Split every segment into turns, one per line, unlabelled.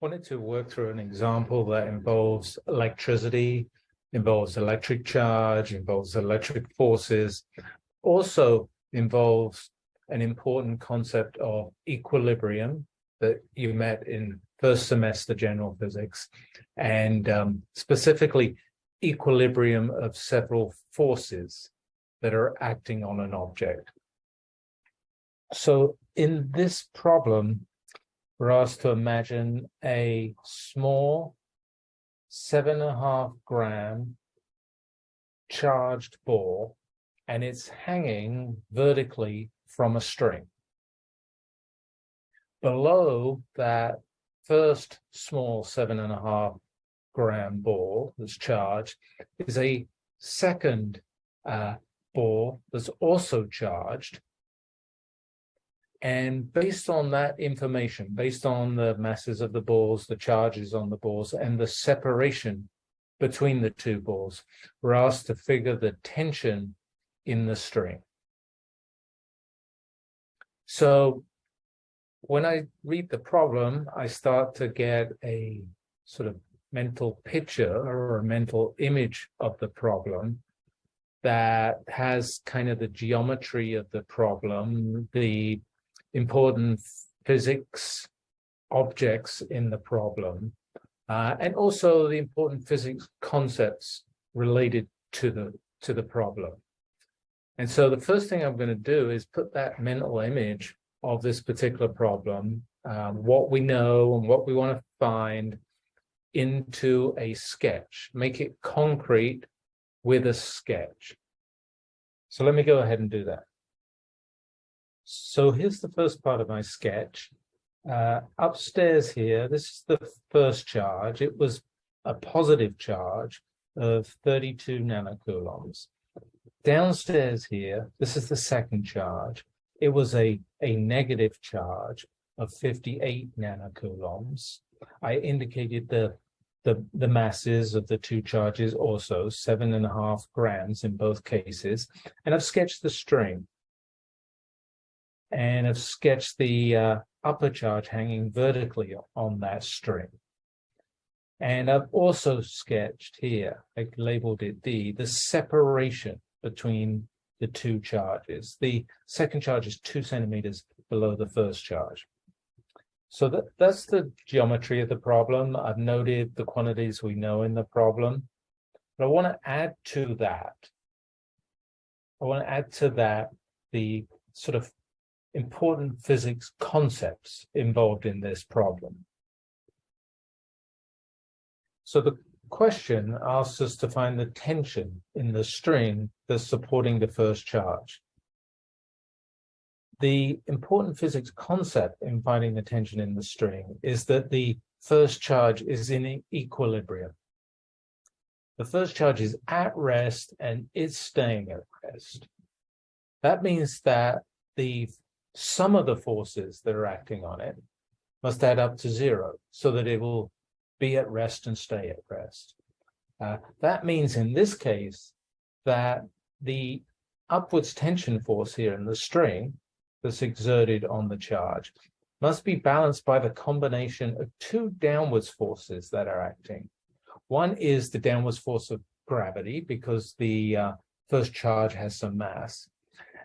Wanted to work through an example that involves electricity, involves electric charge, involves electric forces, also involves an important concept of equilibrium that you met in first semester general physics, and specifically equilibrium of several forces that are acting on an object. So in this problem, we're asked to imagine a small 7.5 gram charged ball, and it's hanging vertically from a string. Below that first small 7.5 gram ball that's charged is a second ball that's also charged. And based on that information, based on the masses of the balls, the charges on the balls, and the separation between the two balls, we're asked to figure the tension in the string. So when I read the problem, I start to get a sort of mental picture or a mental image of the problem that has kind of the geometry of the problem, the important physics objects in the problem, and also the important physics concepts related to the problem. And so the first thing I'm going to do is put that mental image of this particular problem, what we know and what we want to find, into a sketch, make it concrete with a sketch. So let me go ahead and do that. So here's the first part of my sketch. Upstairs here, this is the first charge. It was a positive charge of 32 nanocoulombs. Downstairs here, this is the second charge. It was a negative charge of 58 nanocoulombs. I indicated the masses of the two charges also, 7.5 grams in both cases. And I've sketched the string. And I've sketched the upper charge hanging vertically on that string. And I've also sketched here, I labeled it D, the separation between the two charges. The second charge is 2 centimeters below the first charge. So that's the geometry of the problem. I've noted the quantities we know in the problem. But I want to add to that. The sort of important physics concepts involved in this problem. So the question asks us to find the tension in the string that's supporting the first charge. The important physics concept in finding the tension in the string is that the first charge is in equilibrium. The first charge is at rest and it's staying at rest. That means that the sum of the forces that are acting on it must add up to 0 so that it will be at rest and stay at rest. That means in this case that the upwards tension force here in the string that's exerted on the charge must be balanced by the combination of two downwards forces that are acting. One is the downwards force of gravity because the first charge has some mass.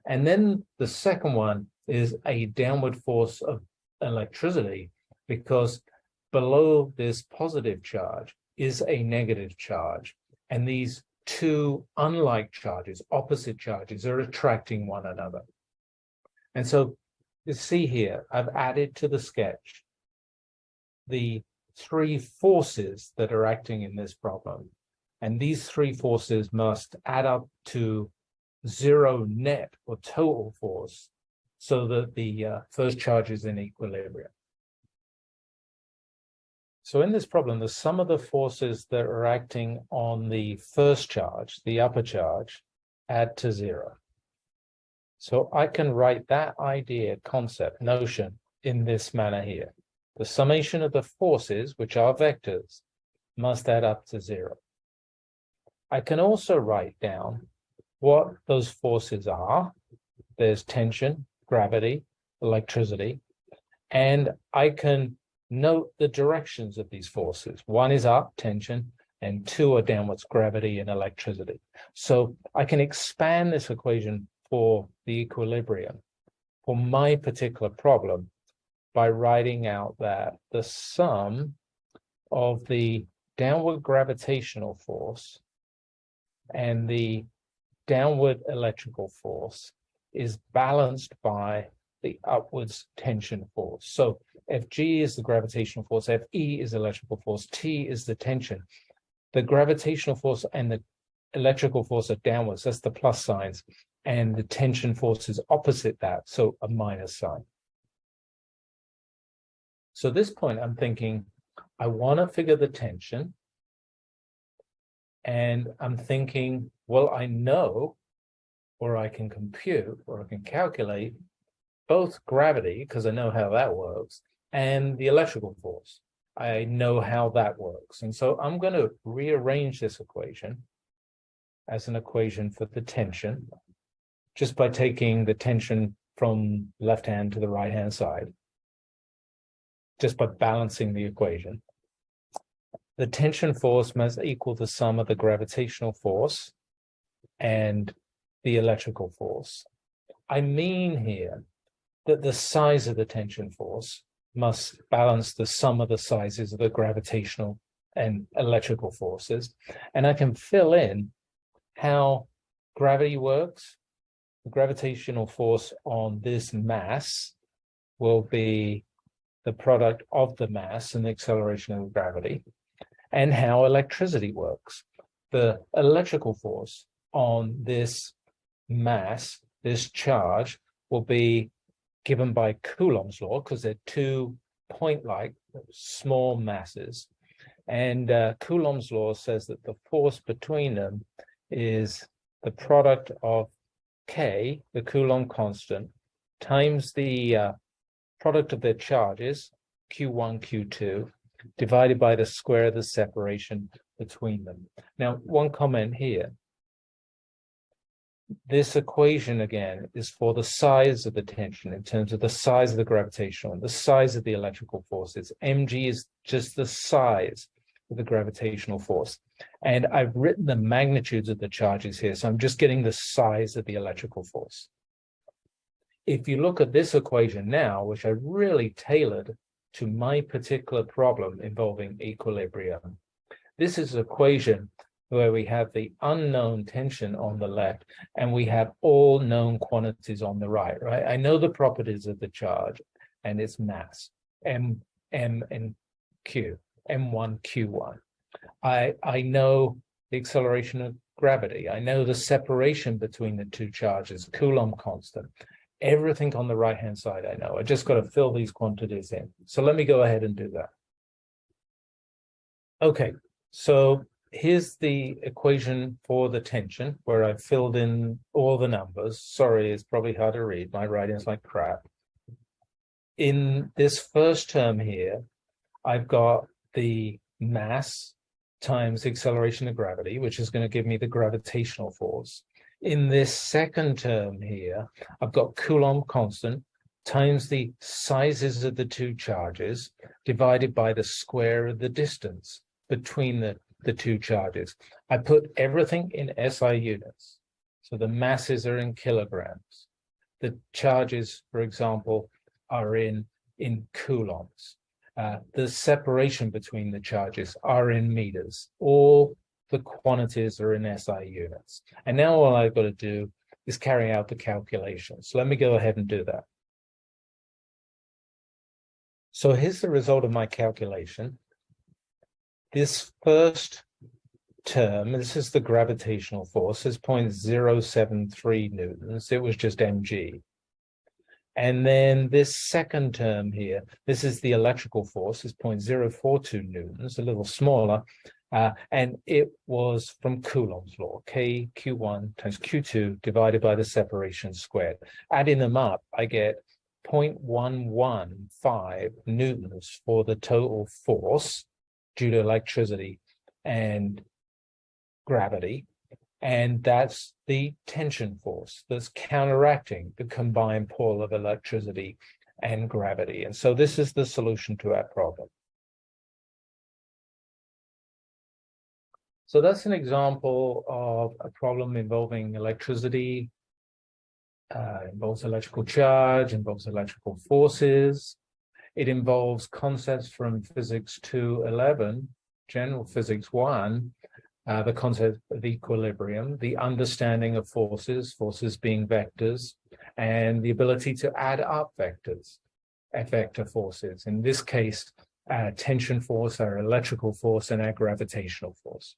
And then the second one is a downward force of electricity because below this positive charge is a negative charge. And these two unlike charges, opposite charges, are attracting one another. And so you see here, I've added to the sketch the three forces that are acting in this problem. And these three forces must add up to 0 net or total force so that the first charge is in equilibrium. So in this problem, the sum of the forces that are acting on the first charge, the upper charge, add to 0. So I can write that idea, concept, notion in this manner here. The summation of the forces, which are vectors, must add up to 0. I can also write down what those forces are. There's tension, gravity, electricity, and I can note the directions of these forces. One is up, tension, and two are downwards, gravity and electricity. So I can expand this equation for the equilibrium for my particular problem by writing out that the sum of the downward gravitational force and the downward electrical force is balanced by the upwards tension force. So Fg is the gravitational force, Fe is electrical force, T is the tension. The gravitational force and the electrical force are downwards, that's the plus signs, and the tension force is opposite that, so a minus sign. So at this point, I'm thinking, I want to figure the tension, and I'm thinking, well, I know, or I can compute, or I can calculate both gravity, because I know how that works, and the electrical force. I know how that works. And so I'm going to rearrange this equation as an equation for the tension, just by taking the tension from left hand to the right hand side, just by balancing the equation. The tension force must equal the sum of the gravitational force and the electrical force. I mean here that the size of the tension force must balance the sum of the sizes of the gravitational and electrical forces. And I can fill in how gravity works. The gravitational force on this mass will be the product of the mass and the acceleration of gravity, and how electricity works. The electrical force on this mass, this charge, will be given by Coulomb's law, because they're two point-like small masses. And Coulomb's law says that the force between them is the product of K, the Coulomb constant, times the product of their charges, Q1, Q2, divided by the square of the separation between them. Now, one comment here. This equation, again, is for the size of the tension in terms of the size of the gravitational and the size of the electrical forces. Mg is just the size of the gravitational force. And I've written the magnitudes of the charges here, so I'm just getting the size of the electrical force. If you look at this equation now, which I really tailored to my particular problem involving equilibrium, this is an equation where we have the unknown tension on the left and we have all known quantities on the right, right? I know the properties of the charge and its mass, M and Q, M1, Q1. I know the acceleration of gravity. I know the separation between the two charges, Coulomb constant. Everything on the right-hand side I know. I just got to fill these quantities in. So let me go ahead and do that. Okay, so here's the equation for the tension, where I've filled in all the numbers. Sorry, it's probably hard to read. My writing's like crap. In this first term here, I've got the mass times the acceleration of gravity, which is going to give me the gravitational force. In this second term here, I've got Coulomb constant times the sizes of the two charges divided by the square of the distance between the two charges. I put everything in SI units. So the masses are in kilograms. The charges, for example, are in coulombs. The separation between the charges are in meters. All the quantities are in SI units. And now all I've got to do is carry out the calculations. So let me go ahead and do that. So here's the result of my calculation. This first term, this is the gravitational force, is 0.073 newtons. It was just mg. And then this second term here, this is the electrical force, is 0.042 newtons, a little smaller. And it was from Coulomb's law, K Q1 times Q2 divided by the separation squared. Adding them up, I get 0.115 newtons for the total force due to electricity and gravity. And that's the tension force that's counteracting the combined pull of electricity and gravity. And so this is the solution to our problem. So that's an example of a problem involving electricity, involves electrical charge, involves electrical forces. It involves concepts from Physics 2.11, General Physics 1, the concept of equilibrium, the understanding of forces, forces being vectors, and the ability to add up vectors, vector forces. In this case, tension force, our electrical force, and our gravitational force.